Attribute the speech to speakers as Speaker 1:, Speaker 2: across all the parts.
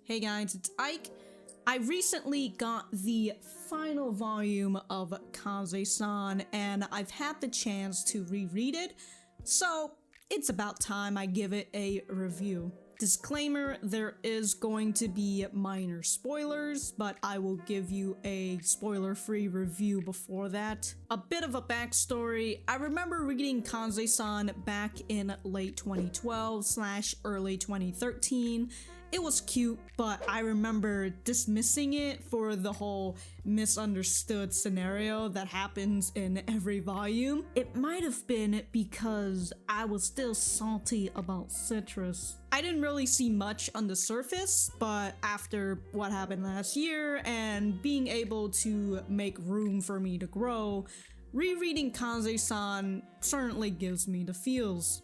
Speaker 1: Hey guys, it's Ike. I recently got the final volume of Kase-san and I've had the chance to reread it, so it's about time I give it a review. Disclaimer, there is going to be minor spoilers, but I will give you a spoiler-free review before that. A bit of a backstory, I remember reading Kase-san back in late 2012/early 2013. It was cute, but I remember dismissing it for the whole misunderstood scenario that happens in every volume. It might have been because I was still salty about citrus. I didn't really see much on the surface, but after what happened last year and being able to make room for me to grow, rereading Kase-san certainly gives me the feels.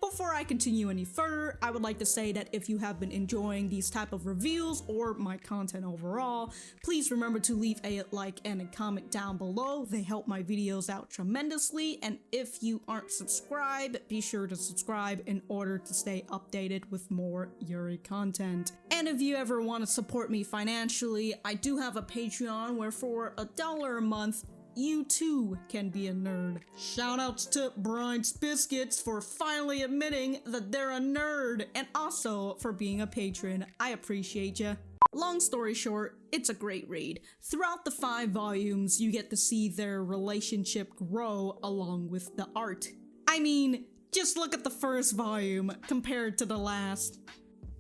Speaker 1: Before I continue any further, I would like to say that if you have been enjoying these type of reviews or my content overall, please remember to leave a like and a comment down below. They help my videos out tremendously, and if you aren't subscribed, be sure to subscribe in order to stay updated with more Yuri content. And if you ever want to support me financially, I do have a Patreon where for $1 a month, you too can be a nerd. Shoutouts to Brian's Biscuits for finally admitting that they're a nerd, and also for being a patron. I appreciate ya. Long story short, it's a great read. Throughout the 5 volumes, you get to see their relationship grow along with the art. I mean, just look at the first volume compared to the last.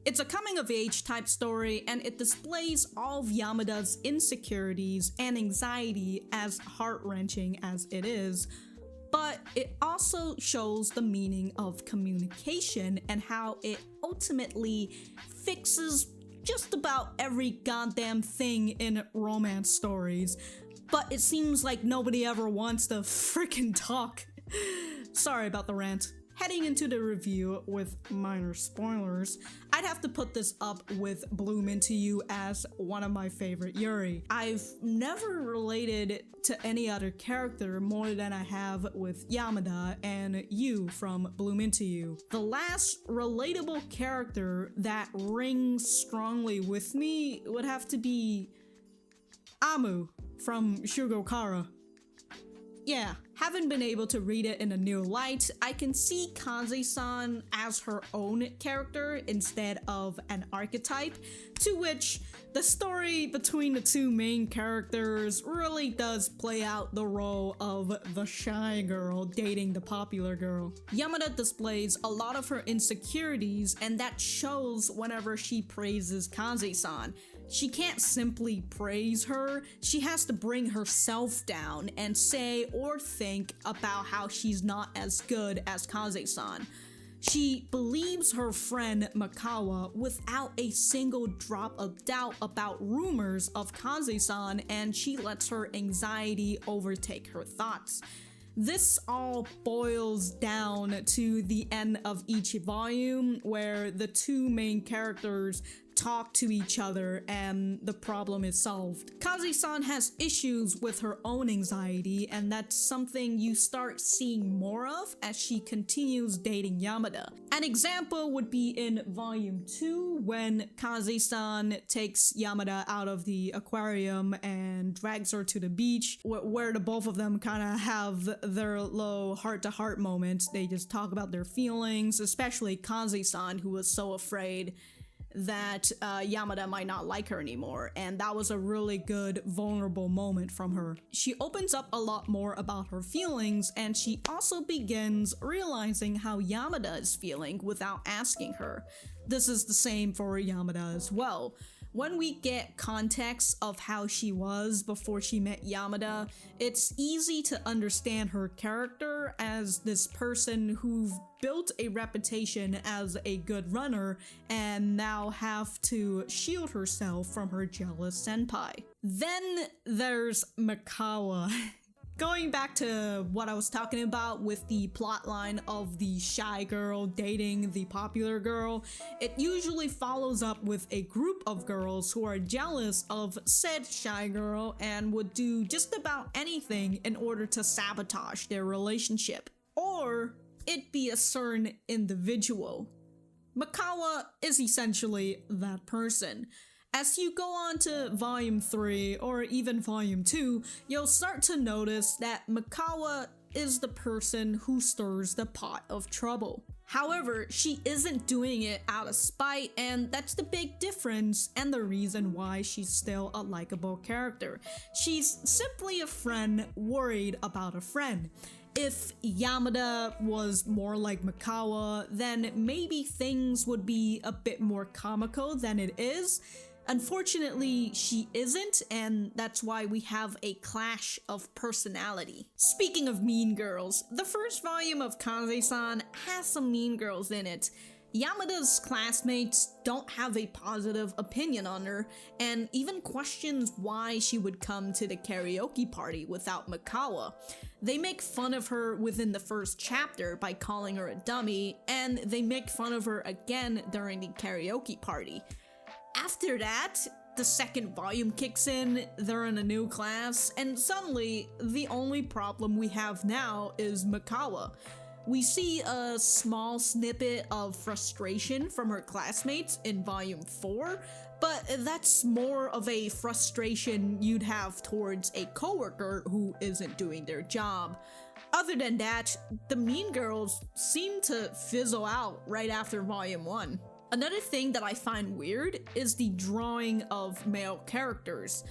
Speaker 1: It's a coming-of-age type story, and it displays all of Yamada's insecurities and anxiety, as heart-wrenching as it is, but it also shows the meaning of communication and how it ultimately fixes just about every goddamn thing in romance stories, but it seems like nobody ever wants to frickin' talk. Sorry about the rant. Heading into the review with minor spoilers, I'd have to put this up with Bloom Into You as one of my favorite Yuri. I've never related to any other character more than I have with Yamada and Yu from Bloom Into You. The last relatable character that rings strongly with me would have to be Amu from Shugokara. Yeah, haven't been able to read it in a new light. I can see Kase-san as her own character instead of an archetype, to which the story between the two main characters really does play out the role of the shy girl dating the popular girl. Yamada displays a lot of her insecurities, and that shows whenever she praises Kase-san. She can't simply praise her, she has to bring herself down and say or think about how she's not as good as Kase-san. She believes her friend Mikawa without a single drop of doubt about rumors of Kase-san, and she lets her anxiety overtake her thoughts. This all boils down to the end of each volume, where the two main characters talk to each other and the problem is solved. Kase-san has issues with her own anxiety, and that's something you start seeing more of as she continues dating Yamada. An example would be in volume 2 when Kase-san takes Yamada out of the aquarium and drags her to the beach, where the both of them kind of have their low heart-to-heart moments. They just talk about their feelings, especially Kase-san, who was so afraid that Yamada might not like her anymore, and that was a really good vulnerable moment from her. She opens up a lot more about her feelings, and she also begins realizing how Yamada is feeling without asking her. This is the same for Yamada as well. When we get context of how she was before she met Yamada, it's easy to understand her character as this person who built a reputation as a good runner and now have to shield herself from her jealous senpai. Then there's Mikawa. Going back to what I was talking about with the plotline of the shy girl dating the popular girl, it usually follows up with a group of girls who are jealous of said shy girl and would do just about anything in order to sabotage their relationship. Or it be a certain individual. Mikawa is essentially that person. As you go on to Volume 3 or even Volume 2, you'll start to notice that Mikawa is the person who stirs the pot of trouble. However, she isn't doing it out of spite, and that's the big difference and the reason why she's still a likable character. She's simply a friend worried about a friend. If Yamada was more like Mikawa, then maybe things would be a bit more comical than it is. Unfortunately, she isn't, and that's why we have a clash of personality. Speaking of mean girls, the first volume of Kase-san has some mean girls in it. Yamada's classmates don't have a positive opinion on her, and even questions why she would come to the karaoke party without Mikawa. They make fun of her within the first chapter by calling her a dummy, and they make fun of her again during the karaoke party. After that, the second volume kicks in, they're in a new class, and suddenly, the only problem we have now is Mikawa. We see a small snippet of frustration from her classmates in Volume 4, but that's more of a frustration you'd have towards a coworker who isn't doing their job. Other than that, the mean girls seem to fizzle out right after Volume 1. Another thing that I find weird is the drawing of male characters.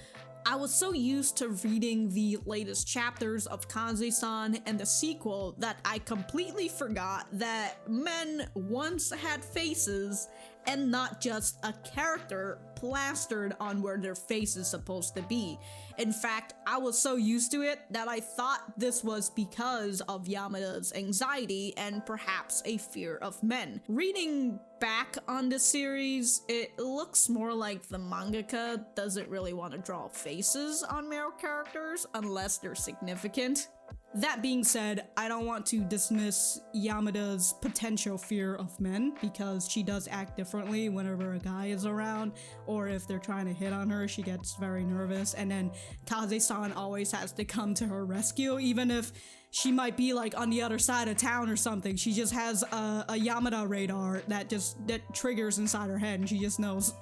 Speaker 1: I was so used to reading the latest chapters of Kase-san and the sequel that I completely forgot that men once had faces and not just a character plastered on where their face is supposed to be. In fact, I was so used to it that I thought this was because of Yamada's anxiety and perhaps a fear of men. Reading back on the series, it looks more like the mangaka doesn't really want to draw faces on male characters unless they're significant. That being said, I don't want to dismiss Yamada's potential fear of men because she does act differently whenever a guy is around, or if they're trying to hit on her, she gets very nervous, and then Kase-san always has to come to her rescue, even if she might be like on the other side of town or something. She just has a Yamada radar that triggers inside her head and she just knows.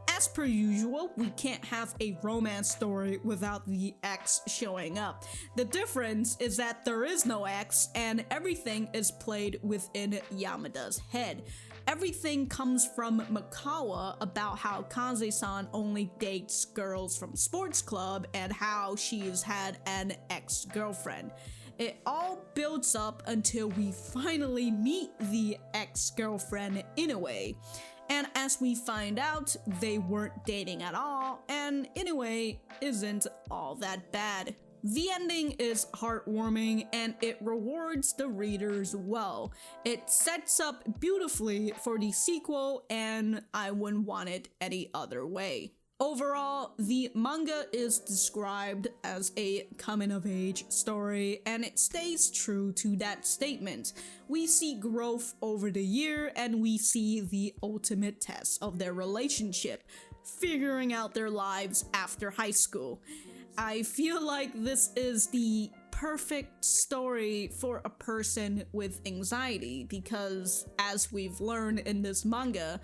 Speaker 1: As per usual, we can't have a romance story without the X showing up. The difference is that there is no X and everything is played within Yamada's head. Everything comes from Mikawa about how Kase-san only dates girls from sports club and how she's had an ex-girlfriend. It all builds up until we finally meet the ex-girlfriend in a way. And as we find out, they weren't dating at all, and in a way, isn't all that bad. The ending is heartwarming and it rewards the readers well. It sets up beautifully for the sequel, and I wouldn't want it any other way. Overall, the manga is described as a coming-of-age story, and it stays true to that statement. We see growth over the year, and we see the ultimate test of their relationship, figuring out their lives after high school. I feel like this is the perfect story for a person with anxiety, because as we've learned in this manga,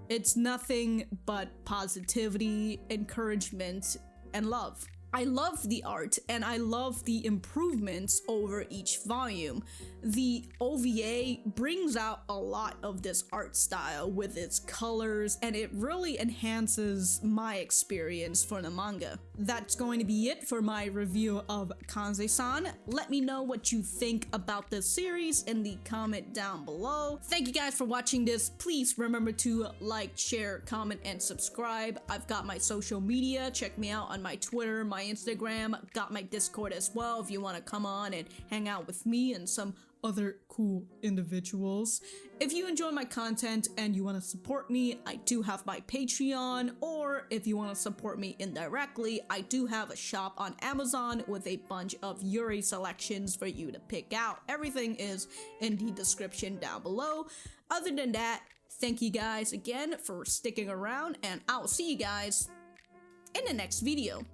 Speaker 1: it's nothing but positivity, encouragement, and love. I love the art and I love the improvements over each volume. The OVA brings out a lot of this art style with its colors, and it really enhances my experience for the manga. That's going to be it for my review of Kase-san. Let me know what you think about this series in the comment down below. Thank you guys for watching this. Please remember to like, share, comment, and subscribe. I've got my social media. Check me out on my Twitter, my Instagram, got my Discord as well if you want to come on and hang out with me and some other cool individuals. If you enjoy my content and you want to support me, I do have my Patreon, or if you want to support me indirectly, I do have a shop on Amazon with a bunch of Yuri selections for you to pick out. Everything is in the description down below. Other than that, thank you guys again for sticking around, and I'll see you guys in the next video.